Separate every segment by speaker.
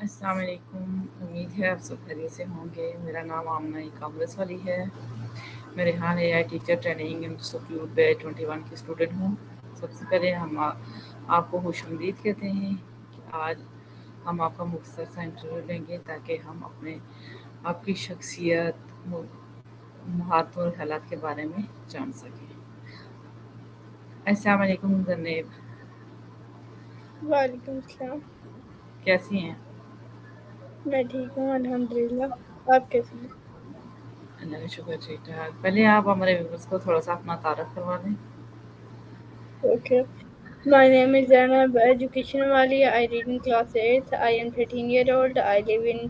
Speaker 1: السلام علیکم، امید ہے آپ سب خیریت سے ہوں گے۔ میرا نام آمنہ کامرس والی ہے۔ میں ریحان اے آئی ٹیچر ٹریننگ انسٹیٹیوٹ بیچ 21 کی اسٹوڈنٹ ہوں۔ سب سے پہلے ہم آپ کو خوش آمدید کہتے ہیں کہ آج ہم آپ کا مختصر سا انٹرویو لیں گے تاکہ ہم آپ کی شخصیت، مہارتوں اور خیالات کے بارے میں جان سکیں۔ السلام علیکم زنیب،
Speaker 2: وعلیکم السلام۔
Speaker 1: کیسی ہیں؟
Speaker 2: میں ٹھیک ہوں الحمدللہ، آپ کیسے ہیں؟
Speaker 1: اللہ کا شکر، ٹھیک ٹھاک۔ پہلے آپ ہمارے ویورز کو تھوڑا سا اپنا تعارف کروا دیں۔
Speaker 2: Okay. My name is Zainab, education wali. I read in class 8th. I am 13-year-old. I live in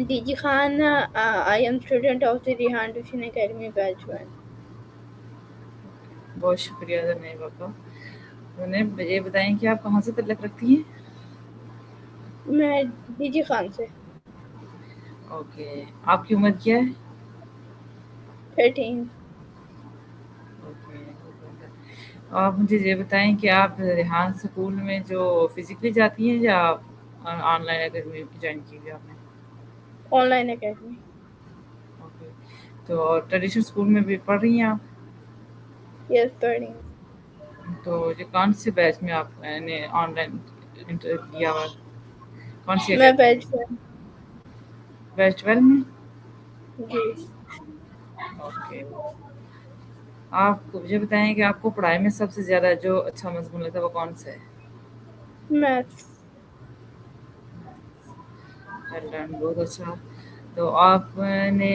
Speaker 2: DG Khan. I am student of the Rehan Tuition Academy batch 1.
Speaker 1: بہت شکریہ زنیب آپ کا۔ زنیب یہ بتائیں کہ آپ کہاں سے تعلق رکھتی ہیں؟
Speaker 2: میں DG Khan سے
Speaker 1: اوکے، آپ کی عمر کیا ہے؟
Speaker 2: 13.
Speaker 1: اوکے، آپ مجھے یہ بتائیں کہ آپ ریحان اسکول میں جو فزیکلی جاتی ہیں یا آن لائن اکیڈمی جوائن کی ہوئی آپ نے؟
Speaker 2: On line academy.
Speaker 1: اوکے، تو ٹریڈیشنل اسکول میں بھی پڑھ رہی ہیں آپ؟
Speaker 2: یس پڑھی ہوں.
Speaker 1: تو یہ کون سے بیچ میں آپ نے آن لائن انٹر کیا ہوا؟ کون سی
Speaker 2: میں
Speaker 1: اکیڈمی
Speaker 2: بیچ
Speaker 1: میں؟
Speaker 2: 1.
Speaker 1: بیچ 12 میں؟
Speaker 2: جی.
Speaker 1: اوکے، آپ کو مجھے بتائیں کہ آپ کو پڑھائی میں سب سے زیادہ جو اچھا مضمون لگتا ہے وہ کون سا ہے؟
Speaker 2: میتھس.
Speaker 1: بہت اچھا۔ تو آپ نے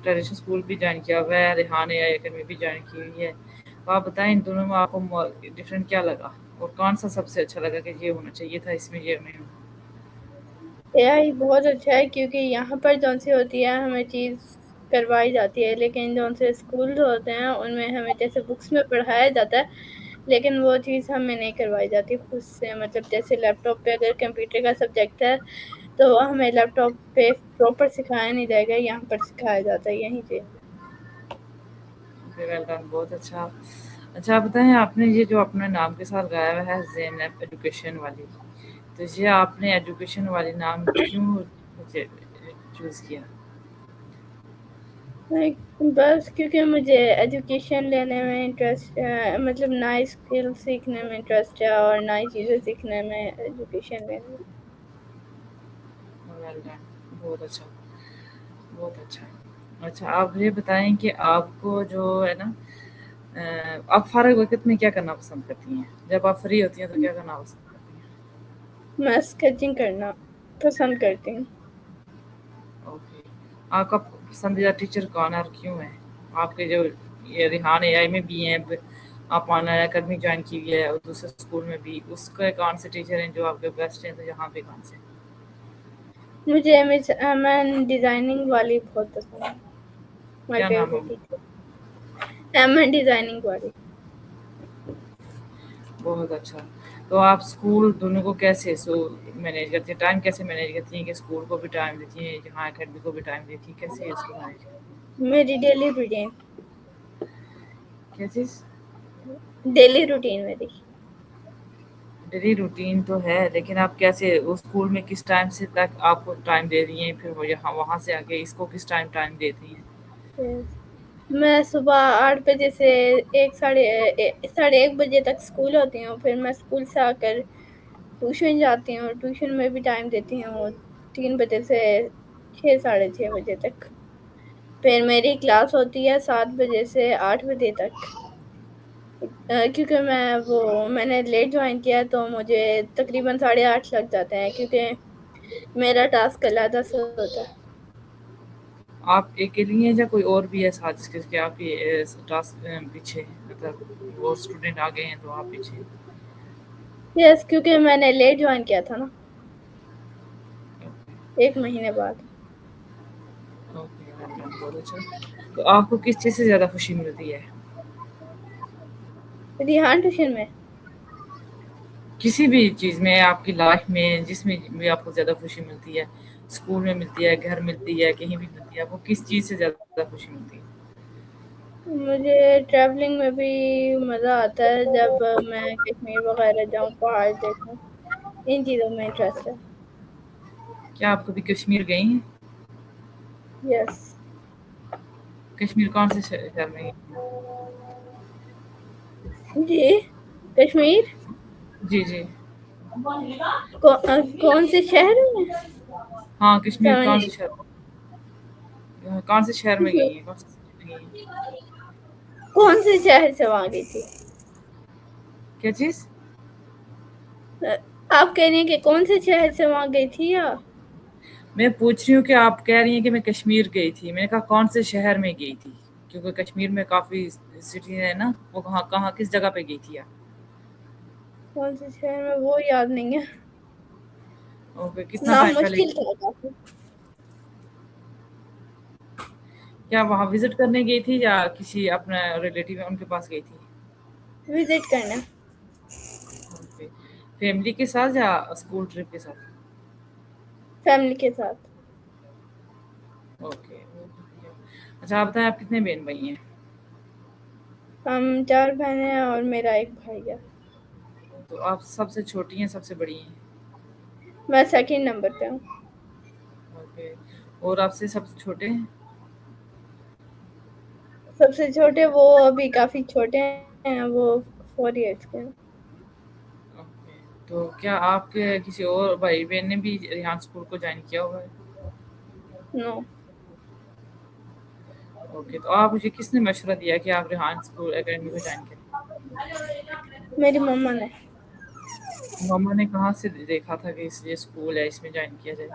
Speaker 1: ٹریڈیشنل اسکول بھی جوائن کیا ہوا ہے، ریحان اے آئی اکیڈمی بھی جوائن کی ہوئی ہے، تو آپ بتائیں ان دونوں میں آپ کو ڈفرینٹ کیا لگا اور کون سا سب سے اچھا لگا کہ یہ ہونا چاہیے تھا اس میں، یہ نہیں ہو؟
Speaker 2: AI بہت اچھا ہے کیونکہ یہاں پر جون سی ہوتی ہے ہمیں چیز کروائی جاتی ہے، لیکن جون سے اسکول ہوتے ہیں ان میں ہمیں جیسے بکس میں پڑھایا جاتا ہے لیکن وہ چیز ہمیں نہیں کروائی جاتی خود سے. مطلب جیسے لیپ ٹاپ پہ اگر کمپیوٹر کا سبجیکٹ ہے تو ہمیں لیپ ٹاپ پہ پراپر سکھایا نہیں جائے گا، یہاں پر سکھایا جاتا ہے. یہیں چیز
Speaker 1: ویل ڈن، بہت اچھا۔ اچھا آپ بتائیں، آپ نے یہ جو اپنے نام کے ساتھ گایا ہوا ہے زینب ایجوکیشن والی، تو یہ آپ نے ایجوکیشن والی نام کیوں چوز کیا؟
Speaker 2: بس کیونکہ مجھے ایجوکیشن لینے میں انٹرسٹ، مطلب نئی اسکل سیکھنے میں انٹرسٹ ہے اور نئی چیزیں سیکھنے میں ایجوکیشن لینے میں.
Speaker 1: ویل ڈن، بہت اچھا، بہت اچھا۔ اچھا آپ یہ بتائیں کہ آپ کو جو ہے نا، آپ فارغ وقت میں کیا کرنا پسند کرتی ہیں؟ جب آپ فری ہوتی ہیں تو کیا کرنا پسند کرتی ہیں؟
Speaker 2: میں اسکیچنگ کرنا پسند کرتی ہوں.
Speaker 1: اوکے، آپ کا پسندیدہ ٹیچر کون ہے اور کیوں ہے؟ آپ کے جو یہ ریحان اے آئی میں بھی ہیں، آپ آن لائن اکیڈمی جوائن کی ہوئی ہے اور دوسرے اسکول میں بھی، اس کے کون سے ٹیچر ہیں جو آپ کے بیسٹ ہیں، تو یہاں پہ کون سے؟
Speaker 2: مجھے مس ایمن ڈیزائننگ والی بہت پسند ہے. مائی
Speaker 1: کیا نام ہے؟
Speaker 2: فیوریٹ ٹیچر ایمن ڈیزائننگ والی.
Speaker 1: بہت اچھا۔ تو آپ اسکول دونوں کو کیسے مینیج کرتی ہیں؟ ٹائم کیسے مینیج کرتی ہیں کہ اسکول کو بھی ٹائم دیتی ہیں، یہاں اکیڈمی کو بھی ٹائم دیتی ہیں، کیسے ہے اس کو مینیج کرتی
Speaker 2: میری ڈیلی روٹین
Speaker 1: ہیں؟ کیا چیز؟
Speaker 2: ڈیلی روٹین میری
Speaker 1: ڈیلی روٹین تو ہے، لیکن آپ کیسے اس اسکول میں کس ٹائم سے تک آپ کو ٹائم دے رہی ہیں، پھر وہ یہاں وہاں سے آگے اس کو کس ٹائم دیتی ہیں؟
Speaker 2: میں صبح 8 بجے سے ساڑھے ایک بجے تک اسکول ہوتی ہوں، پھر میں اسکول سے آ کر ٹیوشن جاتی ہوں، ٹیوشن میں بھی ٹائم دیتی ہوں 3 بجے سے 6 ساڑھے 6 بجے تک. پھر میری کلاس ہوتی ہے 7 بجے سے 8 بجے تک. کیونکہ میں نے لیٹ جوائن کیا تو مجھے تقریباً 8:30 لگ جاتے ہیں کیونکہ میرا ٹاسک علیحدہ سے ہوتا ہے.
Speaker 1: آپ اکیلی ہیں یا کوئی اور بھی ہے ساتھ جس کے آپ کی ٹاسک پیچھے، مطلب وہ اسٹوڈنٹ آگے ہیں تو آپ پیچھے ہیں؟
Speaker 2: یس، کیونکہ میں نے لیٹ جوائن کیا تھا نا، 1 مہینے بعد.
Speaker 1: اوکے، بہت اچھا۔ تو آپ کو کس چیز سے زیادہ خوشی ملتی ہے؟
Speaker 2: ریحان ٹیوشن میں
Speaker 1: کسی بھی چیز میں، آپ کی لائف میں جس میں بھی آپ کو زیادہ خوشی ملتی ہے، اسکول میں ملتی ہے، گھر ملتی ہے، کہیں بھی ملتی ہے، آپ کو کس چیز سے زیادہ خوشی ملتی ہے؟
Speaker 2: مجھے ٹریولنگ میں بھی مزہ آتا ہے جب میں کشمیر وغیرہ جاؤں، پہاڑ دیکھوں. ان چیزوں میں انٹرسٹ ہے.
Speaker 1: کیا آپ کبھی کشمیر گئی ہیں؟
Speaker 2: یس.
Speaker 1: کشمیر کون سے شہر میں گئی ہیں؟
Speaker 2: جی کشمیر
Speaker 1: جی جی
Speaker 2: کون سے شہر میں؟
Speaker 1: ہاں کشمیر کون سے شہر میں گئی ہیں، کون سے city میں گئی ہیں؟
Speaker 2: کون سے شہر سے وہاں گئی تھی؟
Speaker 1: کیا چیز؟
Speaker 2: آپ کہہ رہی ہیں کہ کون سے شہر سے وہاں گئی تھی یا؟
Speaker 1: میں پوچھ رہی ہوں کہ آپ کہہ رہی ہیں کہ میں کشمیر گئی تھی، میں نے کہا کون سے شہر میں گئی تھی، کیونکہ کشمیر میں کافی سٹی ہے نا، وہ کہاں کس جگہ پہ گئی تھی آپ؟
Speaker 2: کون سے شہر میں وہ یاد نہیں ہے.
Speaker 1: اوکے، کتنا
Speaker 2: نام
Speaker 1: ٹائم پہلے
Speaker 2: مشکل
Speaker 1: گئی؟
Speaker 2: تھا کافی.
Speaker 1: کیا وہاں وزٹ کرنے گئی تھی یا کسی اپنا ریلیٹیو ہے ان کے پاس گئی تھی؟
Speaker 2: وزٹ کرنا.
Speaker 1: اوکے، فیملی کے ساتھ یا اسکول ٹرپ کے ساتھ؟
Speaker 2: فیملی کے ساتھ.
Speaker 1: اوکے. اچھا آپ بتائیں، آپ کتنے بہن بھائی ہیں؟
Speaker 2: ہم 4 بہنیں ہیں اور میرا ایک بھائی ہے.
Speaker 1: تو آپ سب سے چھوٹی ہیں سب سے بڑی ہیں؟
Speaker 2: میں سیکنڈ نمبر پہ ہوں.
Speaker 1: اوکے، اور آپ سے سب سے چھوٹے ہیں؟
Speaker 2: سب سے چھوٹے وہ ابھی کافی چھوٹے ہیں، وہ 4 ایئرس کے ہیں.
Speaker 1: اوکے، تو کیا آپ کے کسی اور بھائی بہن نے بھی ریحان اسکول کو جوائن کیا ہوا ہے؟
Speaker 2: نو.
Speaker 1: اوکے، تو آپ مجھے کس نے مشورہ دیا کہ آپ ریحان اسکول اکیڈمی کو جوائن کریں؟
Speaker 2: میری مما نے.
Speaker 1: مما نے کہاں سے دیکھا تھا کہ یہ اسکول ہے، اس میں جوائن کیا جائے؟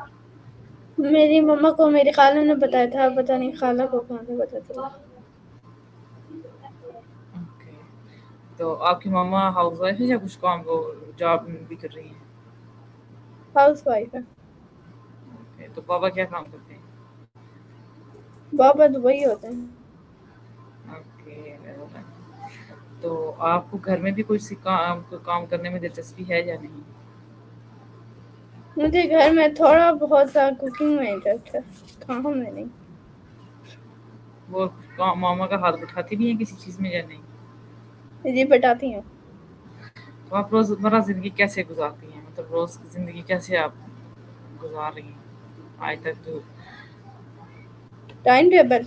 Speaker 2: میری مما کو میری خالہ نے بتایا تھا، پتہ نہیں خالہ کو کہاں سے پتا چلا.
Speaker 1: اوکے، تو آپ کی مما ہاؤس وائف ہے یا کچھ کام کو جاب بھی کر رہی ہیں؟
Speaker 2: ہاؤس وائف ہے.
Speaker 1: اوکے، تو پاپا کیا کام کرتے ہیں؟
Speaker 2: بابا دبئی ہوتے ہیں.
Speaker 1: اوکے، تو آپ کو گھر میں بھی کوئی کام کرنے میں دلچسپی ہے یا نہیں؟
Speaker 2: مجھے گھر میں تھوڑا بہت سا کوکنگ میں انٹرسٹ ہے، کھانا میں نہیں.
Speaker 1: وہ ماما کا ہاتھ بٹھاتی بھی ہیں کسی چیز میں یا نہیں؟
Speaker 2: جی بتاتی ہوں.
Speaker 1: تو آپ روزمرہ زندگی کیسے گزارتی ہیں، مطلب روز کی زندگی کیسے آپ گزار رہی ہیں آج تک تو؟
Speaker 2: Time table.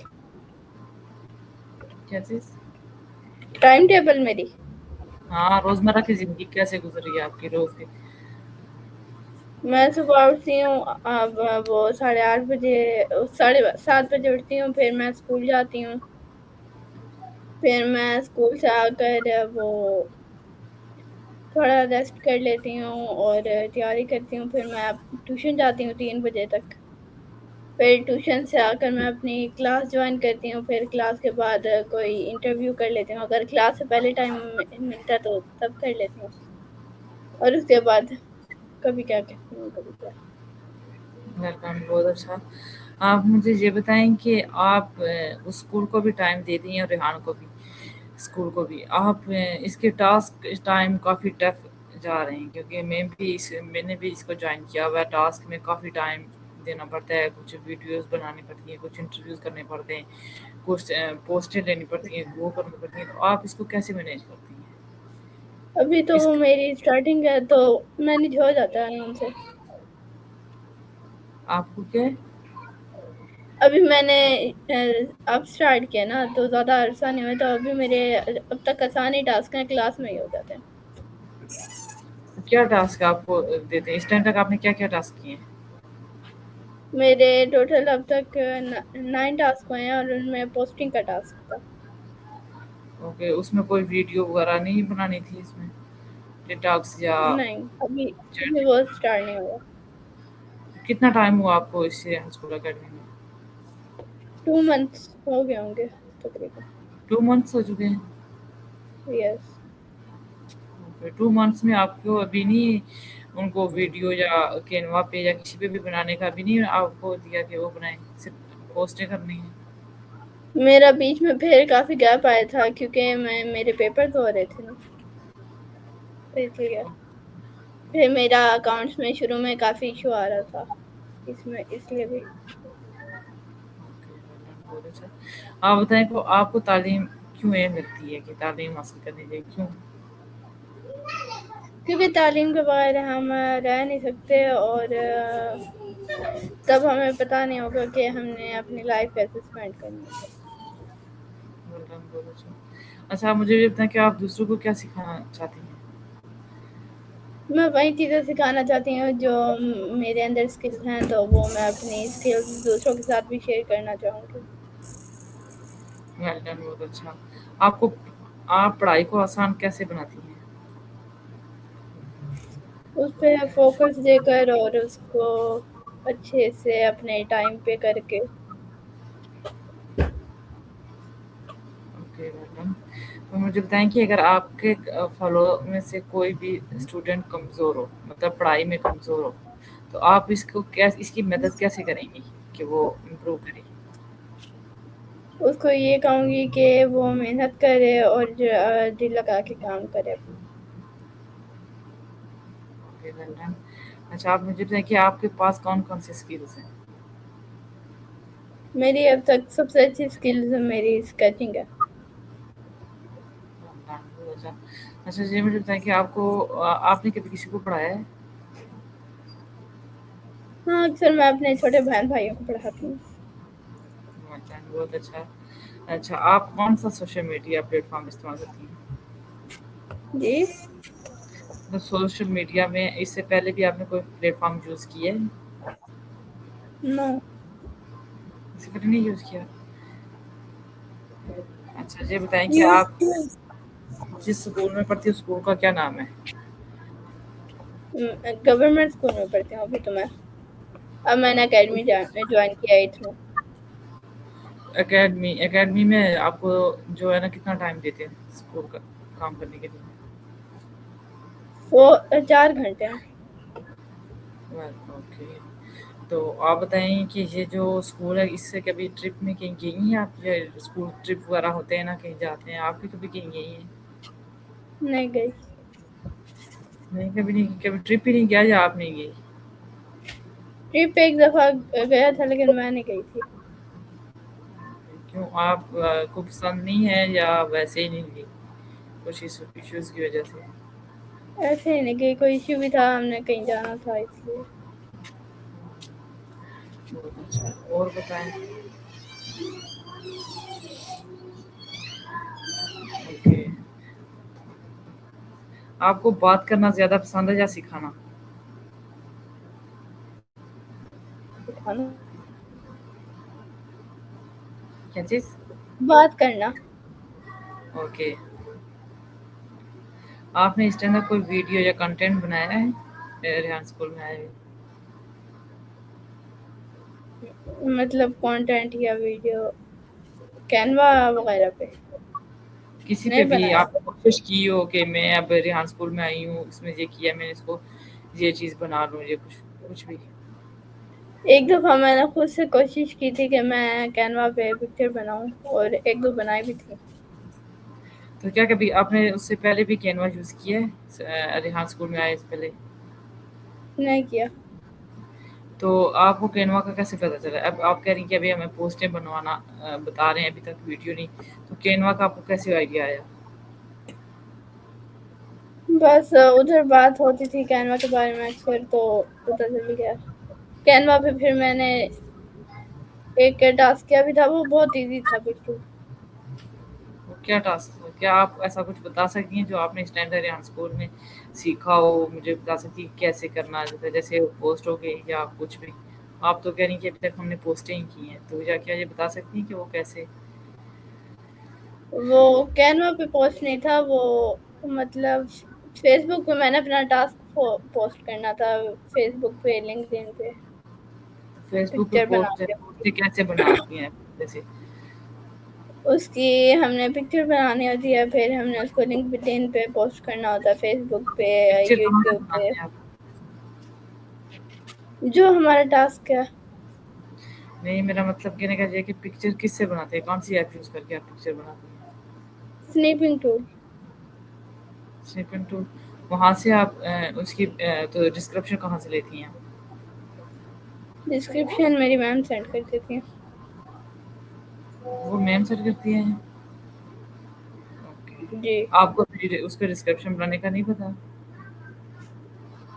Speaker 1: کیا چیز؟
Speaker 2: ٹائم ٹیبل میری.
Speaker 1: ہاں، روزمرہ کی زندگی کیسے گزر رہی ہے آپ کی روز کی؟
Speaker 2: میں صبح اٹھتی ہوں، اب وہ 8:30 بجے 7:30 بجے اٹھتی ہوں، پھر میں اسکول جاتی ہوں. پھر میں اسکول سے آ کر وہ تھوڑا ریسٹ کر لیتی ہوں اور تیاری کرتی ہوں. پھر میں ٹیوشن جاتی ہوں 3 بجے تک. پھر ٹیوشن سے آ کر میں اپنی کلاس جوائن کرتی ہوں. پھر کلاس کے بعد کوئی انٹرویو کر لیتی ہوں، اگر کلاس سے پہلے ٹائم ملتا ہے تو تب کر لیتی ہوں. اور اس کے بعد کبھی کیا کہتی ہوں کبھی کیا.
Speaker 1: ویلکم، بہت اچھا. آپ مجھے یہ بتائیں کہ آپ اس اسکول کو بھی ٹائم دے دی ہیں اور ریحان کو بھی اسکول کو بھی. آپ اس کے ٹاسک ٹائم کافی ٹف جا رہے ہیں، کیونکہ میں نے بھی اس کو جوائن کیا ہوا ہے. ٹاسک میں کافی ٹائم دینا پڑتا ہے، کچھ ویڈیوز بنانی پڑتی ہیں، کچھ انٹرویوز کرنے پڑتے ہیں، کچھ پوسٹیں لینی پڑتی ہیں، وہ کرنی پڑتی ہیں. تو آپ اس کو کیسے مینیج کرتی ہیں؟
Speaker 2: ابھی تو
Speaker 1: اس
Speaker 2: میری اسٹارٹنگ ہے تو مینیج ہو جاتا ہے آرام سے.
Speaker 1: آپ کو کیا ہے؟
Speaker 2: ابھی میں نے اب اسٹارٹ کیا نا تو زیادہ عرصہ نہیں ہوا، تو ابھی میرے اب تک آسان ہی ٹاسک ہیں، کلاس میں ہی ہو جاتے ہیں.
Speaker 1: کیا ٹاسک آپ کو دیتے ہیں اس ٹائم تک؟ آپ نے کیا کیا ٹاسک کیے ہیں؟
Speaker 2: میرے ٹوٹل اب تک 9 ٹاسک ہوئے ہیں اور ان میں پوسٹنگ کا ٹاسک تھا.
Speaker 1: اوکے، اس میں کوئی ویڈیو وغیرہ نہیں بنانی تھی اس میں؟ ٹک ٹاکس یا
Speaker 2: نہیں، ابھی
Speaker 1: چیٹ؟
Speaker 2: وہ اسٹارٹ نہیں ہوا.
Speaker 1: کتنا ٹائم ہوا آپ کو اس سے اسکول اکیڈمی میں؟
Speaker 2: 2 منتھس ہو گئے ہوں گے تقریباً.
Speaker 1: 2 منتھس ہو چکے ہیں؟
Speaker 2: یس.
Speaker 1: 2 منتھس میں آپ کو ابھی نہیں ان کو ویڈیو یا کینوا پہ یا کسی پہ بھی بنانے کا ابھی نہیں آپ کو دیا کہ وہ بنائیں، صرف پوسٹیں کرنی ہیں؟
Speaker 2: میرا بیچ میں پھر کافی گیپ آیا تھا کیونکہ میرے پیپرز ہو رہے تھے نا، تو اس لیے پھر میرا اکاؤنٹس میں شروع میں کافی ایشو آ رہا تھا اس لیے بھی.
Speaker 1: بہت اچھا. آپ بتائیں کہ آپ کو تعلیم کیوں اہم لگتی ہے کہ تعلیم حاصل کرنی چاہیے، کیوں؟
Speaker 2: کیونکہ تعلیم کے بغیر ہم رہ نہیں سکتے، اور تب ہمیں پتہ نہیں ہوگا کہ ہم نے اپنی لائف کیسے اسپینڈ کرنی ہے۔
Speaker 1: بہت اچھا۔ اچھا، آپ مجھے یہ بتائیں کہ آپ دوسروں کو کیا سکھانا چاہتی ہیں؟
Speaker 2: میں وہی چیزیں سکھانا چاہتی ہوں جو میرے اندر اسکلز ہیں، تو وہ میں اپنی اسکلز دوسروں کے ساتھ بھی شیئر کرنا چاہوں گی۔
Speaker 1: ویل ڈن، بہت اچھا۔ آپ پڑھائی کو آسان کیسے بناتی ہیں؟
Speaker 2: اس پہ فوکس دے کر اور اس کو اچھے سے اپنے ٹائم پہ کر کے۔
Speaker 1: Okay, well done. تو مجھے بتائیں کہ اگر آپ کے فالوور میں سے کوئی بھی اسٹوڈنٹ کمزور ہو، مطلب پڑھائی میں کمزور ہو، تو آپ اس کی مدد کیسے کریں گی کہ وہ امپروو کرے؟
Speaker 2: اس کو یہ کہوں گی کہ وہ محنت کرے اور دل لگا کے کام کرے۔
Speaker 1: Okay, well done. اچھا، آپ مجھے بتائیں کہ آپ کے پاس کون کون سے اسکلز ہیں؟
Speaker 2: میری اب تک سب سے اچھی اسکلز میری اسکیچنگ ہے۔
Speaker 1: اچھا اچھا جی، مجھے بتائیں کہ آپ نے کبھی کسی کو پڑھایا ہے؟
Speaker 2: ہاں، اکثر میں اپنے چھوٹے بہن بھائیوں کو پڑھاتی ہوں۔
Speaker 1: بہت اچھا۔ اچھا، آپ کون سا سوشل میڈیا پلیٹ فارم استعمال کرتی ہیں؟
Speaker 2: جی،
Speaker 1: سوشل میڈیا میں اس سے پہلے بھی آپ نے کوئی پلیٹ فارم یوز کیا ہے؟
Speaker 2: نو۔
Speaker 1: اس سے پہلے نہیں یوز کیا؟ اچھا جی، بتائیں کہ آپ جس اسکول میں پڑھتی ہیں اس اسکول کا کیا نام ہے؟
Speaker 2: گورنمنٹ اسکول میں پڑھتی ہوں ابھی تو میں۔ اب میں نے اکیڈمی جوائن کیا 8th میں۔
Speaker 1: اکیڈمی میں آپ کو جو ہے نا کتنا ٹائم دیتے ہیں اسکول کا کام کرنے کے لیے؟
Speaker 2: وہ 4 گھنٹے ہیں۔
Speaker 1: اوکے، تو آپ بتائیں کہ یہ جو اسکول ہے اس سے کبھی ٹرپ میں کہیں گئی ہیں آپ؟ یا اسکول ٹرپ وغیرہ ہوتے ہیں نا، کہیں جاتے ہیں، آپ بھی کبھی کہیں گئی ہیں؟
Speaker 2: نہیں گئی۔
Speaker 1: نہیں، کبھی نہیں، کبھی ٹرپ ہی نہیں گیا یا آپ نہیں گئی؟
Speaker 2: ٹرپ پہ ایک دفعہ گیا تھا لیکن میں نہیں گئی تھی۔
Speaker 1: کیوں، آپ کو پسند نہیں ہے یا ویسے ہی نہیں گئی؟ کچھ ایشوز کی وجہ سے؟
Speaker 2: ایسے ہی نہیں گئی، کوئی ایشو بھی تھا، ہم نے کہیں جانا تھا اس لیے۔
Speaker 1: بہت اچھا، اور بتائیں؟ اوکے، آپ کو بات کرنا زیادہ پسند ہے یا سکھانا؟
Speaker 2: سکھانا۔
Speaker 1: کیا چیز؟
Speaker 2: بات کرنا۔
Speaker 1: اوکے، آپ نے اس ٹائم کوئی ویڈیو یا کنٹینٹ بنایا ہے ریحان اسکول میں آئے؟
Speaker 2: مطلب کانٹینٹ یا ویڈیو کینوا وغیرہ پہ
Speaker 1: کسی پہ
Speaker 2: نہیں
Speaker 1: بھی
Speaker 2: بنایا۔
Speaker 1: آپ نے کوشش کی ہو کہ میں اب ریحان اسکول میں آئی ہوں، اس میں یہ کیا، میں نے اس کو یہ چیز بنا لوں، یہ کچھ بھی؟
Speaker 2: ایک دفعہ میں نے خود سے کوشش کی تھی کہ میں کینوا پہ پکچر بناؤں، اور 1-2 بنائی بھی تھی۔
Speaker 1: تو کیا کبھی آپ نے اس سے پہلے بھی کینوا یوز کیا ہے ریحان اسکول میں آئے اس پہلے؟
Speaker 2: نہیں کیا۔
Speaker 1: تو آپ کو کینوا کا کیسے پتہ چلا؟ اب آپ کہہ رہی ہیں کہ ابھی ہمیں پوسٹیں بنوانا بتا رہے ہیں، ابھی تک ویڈیو نہیں، تو کینوا کا آپ کو کیسے آئیڈیا آیا؟
Speaker 2: بس ادھر بات ہوتی تھی کینوا کے بارے میں اکثر، تو پتہ چل گیا۔ کینوا پہ پھر میں نے ایک ٹاسک کیا بھی تھا، وہ بہت ایزی تھا بالکل۔
Speaker 1: وہ کیا ٹاسک تھا؟ کیا آپ ایسا کچھ بتا سکتی ہیں جو آپ نے اسٹینڈرڈ ریحان اسکول میں سیکھا ہو؟ مجھے بتا سکتی ہیں کیسے کرنا ہے، جیسے پوسٹ ہو گئی یا کچھ بھی؟ آپ تو کہہ رہی ہیں کہ ابھی تک ہم نے پوسٹیں ہی کی ہیں، تو کیا یہ بتا سکتی ہیں کہ وہ کیسے؟
Speaker 2: وہ کینوا پہ پوسٹ نہیں تھا، وہ مطلب فیس بک پہ میں نے اپنا ٹاسک پوسٹ کرنا تھا، فیس بک پہ، لنکڈ ان پہ
Speaker 1: فیس بک پہ
Speaker 2: پکچر بنا کے۔
Speaker 1: پوسٹیں کیسے بناتی ہیں جیسے؟
Speaker 2: اس کی ہم نے پکچر بنانی ہوتی ہے، پھر ہم نے اس کو لنکڈ ان پہ پوسٹ کرنا ہوتا ہے، فیس بک پہ،
Speaker 1: پکچر کہاں سے
Speaker 2: یوٹیوب پہ،
Speaker 1: بناتے ہیں آپ؟
Speaker 2: جو ہمارا ٹاسک ہے۔
Speaker 1: نہیں، میرا مطلب کہنے کا یہ ہے کہ پکچر کس سے بناتے ہیں؟ کون سی ایپ یوز کر کے آپ پکچر بناتے ہیں؟
Speaker 2: سنیپنگ ٹول۔
Speaker 1: اسنیپنگ ٹول۔ وہاں سے آپ اس کی تو ڈسکرپشن کہاں سے لیتی ہیں؟
Speaker 2: ڈسکرپشن میری میم سینڈ کر دیتی ہیں۔
Speaker 1: وہ میم سیٹ کرتی ہیں؟ اوکے،
Speaker 2: جی،
Speaker 1: آپ کو پھر اس کا ڈسکرپشن بنانے کا نہیں پتا؟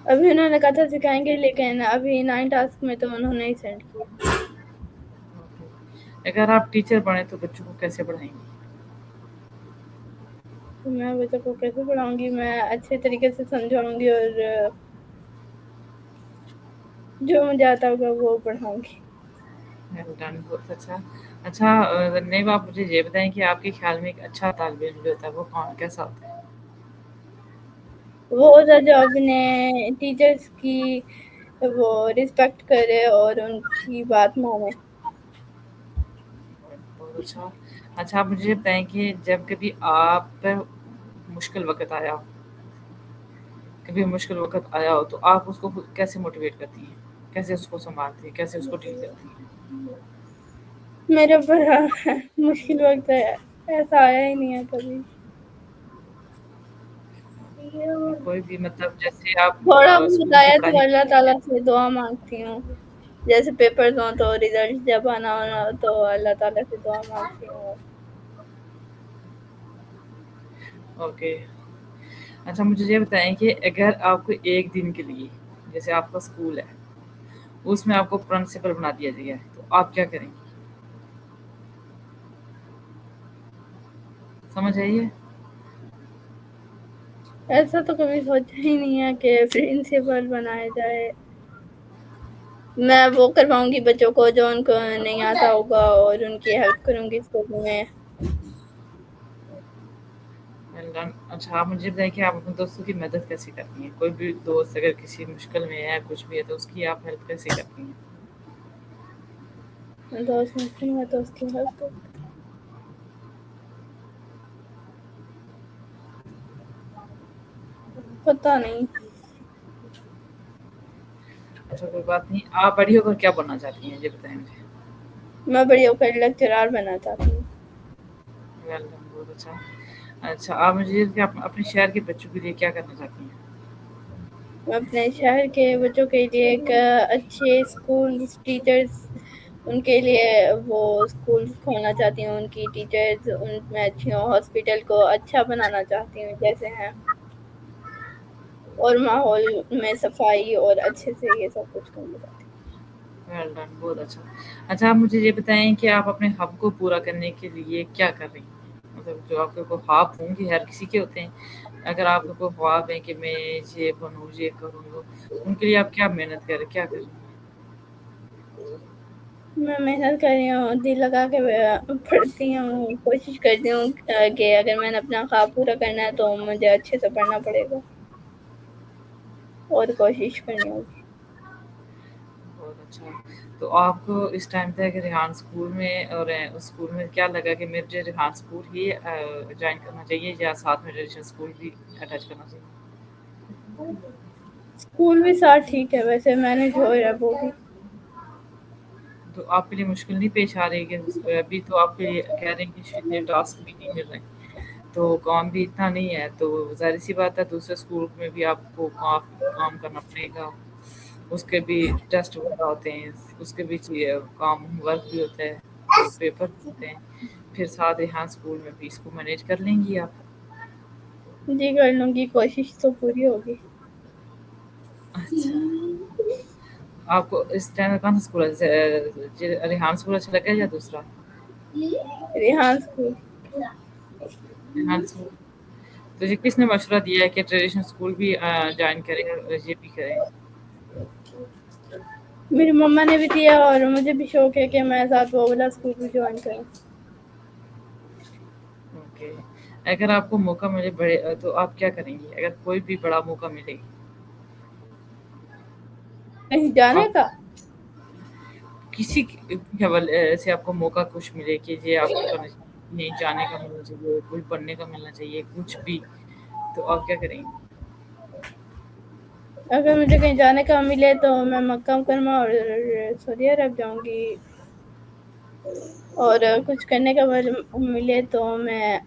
Speaker 2: ابھی انہوں نے کہا تھا سکھائیں گے، لیکن ابھی 9 ٹاسک میں تو انہوں نے ہی سینڈ کیا.
Speaker 1: اگر آپ ٹیچر بنے تو بچوں کو کیسے پڑھائیں گے؟
Speaker 2: تو میں بچوں کو کیسے پڑھاؤں گی؟ میں اچھے طریقے سے سمجھاؤں گی اور جو مجھے آتا ہوگا وہ پڑھاؤں گی.
Speaker 1: بہت اچھا. اچھا نیب، آپ مجھے یہ بتائیں کہ آپ کے خیال میں ایک اچھا طالب علم جو ہوتا ہے وہ کون کیسا ہوتا ہے؟
Speaker 2: وہ ہوتا جو اپنے ٹیچرس کی وہ رسپیکٹ کرے اور ان کی بات مانے.
Speaker 1: بہت اچھا. اچھا آپ مجھے بتائیں کہ جب کبھی آپ پر مشکل وقت آیا ہو تو آپ اس کو کیسے موٹیویٹ کرتی ہیں؟ کیسے اس کو سنبھالتی ہیں؟ کیسے اس کو ڈیل کرتی ہیں؟
Speaker 2: میرے اوپر مشکل وقت ایسا آیا ہی نہیں ہے کبھی.
Speaker 1: کوئی بھی مطلب جیسے آپ
Speaker 2: تھوڑا
Speaker 1: اسکول
Speaker 2: بہت
Speaker 1: کی
Speaker 2: آیا تو
Speaker 1: پڑھائی
Speaker 2: اللہ تعالیٰ سے دعا مانگتی ہوں. جیسے پیپرز ہوں تو ریزلٹ جب آنا ہونا تو اللہ تعالیٰ سے دعا مانگتی ہوں.
Speaker 1: اوکے. اچھا مجھے یہ بتائیں کہ اگر آپ کو ایک دن کے لیے، جیسے آپ کا اسکول ہے، اس میں آپ کو پرنسپل بنا دیا جائے تو آپ کیا کریں گے؟ سمجھ آئیے؟
Speaker 2: ایسا تو کبھی سوچا ہی نہیں ہے کہ پرنسپل بنایا جائے. میں وہ کرواؤں گی بچوں کو جو ان کو نہیں آتا ہوگا اور ان کی ہیلپ کروں گی اسکول میں.
Speaker 1: اچھا آپ مجھے بتائیں کہ آپ اپنے دوستوں کی مدد کیسے کرتی ہیں؟ کوئی بھی دوست اگر کسی مشکل میں ہے کچھ بھی ہے تو اس کی آپ ہیلپ کیسے کرتی ہیں؟
Speaker 2: دوست مشکل میں تو اس کی ہیلپ پتہ نہیں.
Speaker 1: اچھا کوئی بات نہیں. آپ بڑی ہو کر کیا بننا چاہتی ہیں یہ بتائیں مجھے.
Speaker 2: میں بڑی ہو کر لیکچرار بننا چاہتی ہوں.
Speaker 1: بہت اچھا. اچھا آپ مجھے اپنے شہر کے بچوں کے لیے کیا کرنا چاہتی ہیں؟
Speaker 2: میں اپنے شہر کے بچوں کے لیے ایک اچھے اسکول ٹیچرز ان کے لیے وہ اسکول کھولنا چاہتی ہوں. ان کی ٹیچرز ان میں اچھی ہوں. ہاسپٹل کو اچھا بنانا چاہتی ہوں جیسے ہیں، اور ماحول میں صفائی اور اچھے سے یہ سب کچھ کرنا چاہتی
Speaker 1: ویل ڈن. بہت اچھا. اچھا آپ مجھے یہ بتائیں کہ آپ اپنے خواب کو پورا کرنے کے لیے کیا کر رہی ہیں؟ مطلب جو آپ کے کوئی خواب ہوں گے، ہر کسی کے ہوتے ہیں. اگر آپ کو کوئی خواب ہے کہ میں یہ بنوں یہ کروں، ان کے لیے آپ کیا محنت کریں، کیا کریں؟
Speaker 2: ہوں. میں محنت کر رہی ہوں، دل لگا کے پڑھتی ہوں. کوشش کرتی ہوں کہ اگر میں نے اپنا خواب پورا کرنا ہے تو مجھے اچھے سے پڑھنا پڑے گا اور کوشش کرنی ہوگی.
Speaker 1: بہت اچھا. تو آپ کو اس ٹائم تک ریحان اسکول میں اور اس اسکول میں کیا لگا کہ مجھے ریحان اسکول ہی جوائن کرنا چاہیے یا ساتھ میں ریلیشن اسکول بھی اٹیچ کرنا چاہیے؟
Speaker 2: اسکول بھی ساتھ ٹھیک ہے، ویسے میں نے جو ہے وہ بھی.
Speaker 1: تو آپ کے لیے مشکل نہیں پیش آ رہی کہ ابھی تو آپ کے لیے کہہ رہے ہیں کہ اتنے ٹاسک بھی نہیں مل رہے تو کام بھی اتنا نہیں ہے، تو ظاہر سی بات ہے دوسرے اسکول میں بھی آپ کو کام کرنا پڑے گا. اس کے بھی ٹیسٹ وغیرہ ہوتے ہیں، اس کے بھی کام ورک بھی ہوتا ہے، تو پیپر بھی ہوتے ہیں. پھر ساتھ یہاں اسکول میں بھی اس کو مینیج کر لیں گی آپ؟
Speaker 2: جی کر لوں گی، کوشش تو پوری ہوگی.
Speaker 1: اچھا آپ کو اس ٹائم میں کون سا اسکول ریحان اسکول اچھا لگا یا دوسرا؟
Speaker 2: ریحان اسکول.
Speaker 1: ریحان اسکول. تو یہ کس نے مشورہ دیا ہے کہ ٹریڈیشنل اسکول بھی جوائن کریں اور یہ بھی کریں؟
Speaker 2: میری مما نے بھی دیا اور مجھے بھی شوق ہے کہ میں ساتھ وہ والا اسکول بھی جوائن کروں.
Speaker 1: اوکے. اگر آپ کو موقع ملے بڑے تو آپ کیا کریں گے اگر کوئی بھی بڑا موقع ملے؟
Speaker 2: کہیں جانے
Speaker 1: آپ
Speaker 2: کا؟
Speaker 1: کسی حوالے سے آپ کو موقع کچھ ملے کہ یہ آپ کو کرنا چاہیے، نہیں جانے کا ملنا چاہیے، کچھ پڑھنے کا ملنا چاہیے، کچھ بھی، تو آپ کیا کریں گے؟
Speaker 2: اگر مجھے کہیں جانے کا ملے تو میں مکہ مکرمہ اور سعودی عرب جاؤں گی. اور کچھ کرنے کا ملے تو میں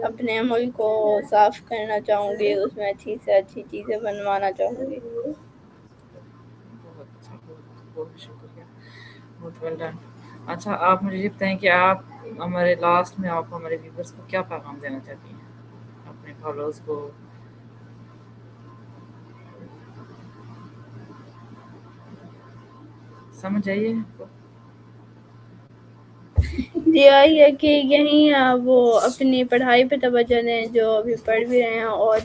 Speaker 2: اپنے ملک کو صاف کرنا چاہوں گی، اس میں اچھی سے اچھی چیزیں بنوانا چاہوں گی.
Speaker 1: بہت اچھا. بہت بہت شکریہ. بہت ویل ڈن. اچھا آپ مجھے یہ بتائیں کہ آپ ہمارے لاسٹ میں آپ ہمارے ویورس کو کیا پیغام دینا چاہتی ہیں، اپنے فالوورس کو؟ سمجھ آئیے آپ کو؟
Speaker 2: جی آئی ہے کہ یہیں وہ اپنی پڑھائی پہ توجہ دیں جو ابھی پڑھ بھی رہے ہیں، اور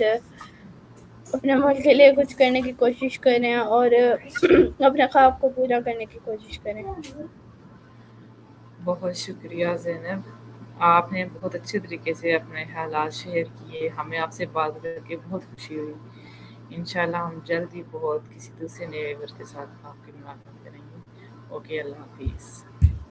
Speaker 2: اپنے ملک کے لیے کچھ کرنے کی کوشش کریں اور اپنے خواب کو پورا کرنے کی کوشش کریں۔
Speaker 1: بہت شکریہ زینب، آپ نے بہت اچھے طریقے سے اپنے خیالات شیئر کیے، ہمیں آپ سے بات کر کے بہت خوشی ہوئی۔ انشاءاللہ ہم جلد ہی بہت کسی دوسرے نئے ویور کے ساتھ آپ کی ملاقات کریں گے۔ اوکے، اللہ حافظ۔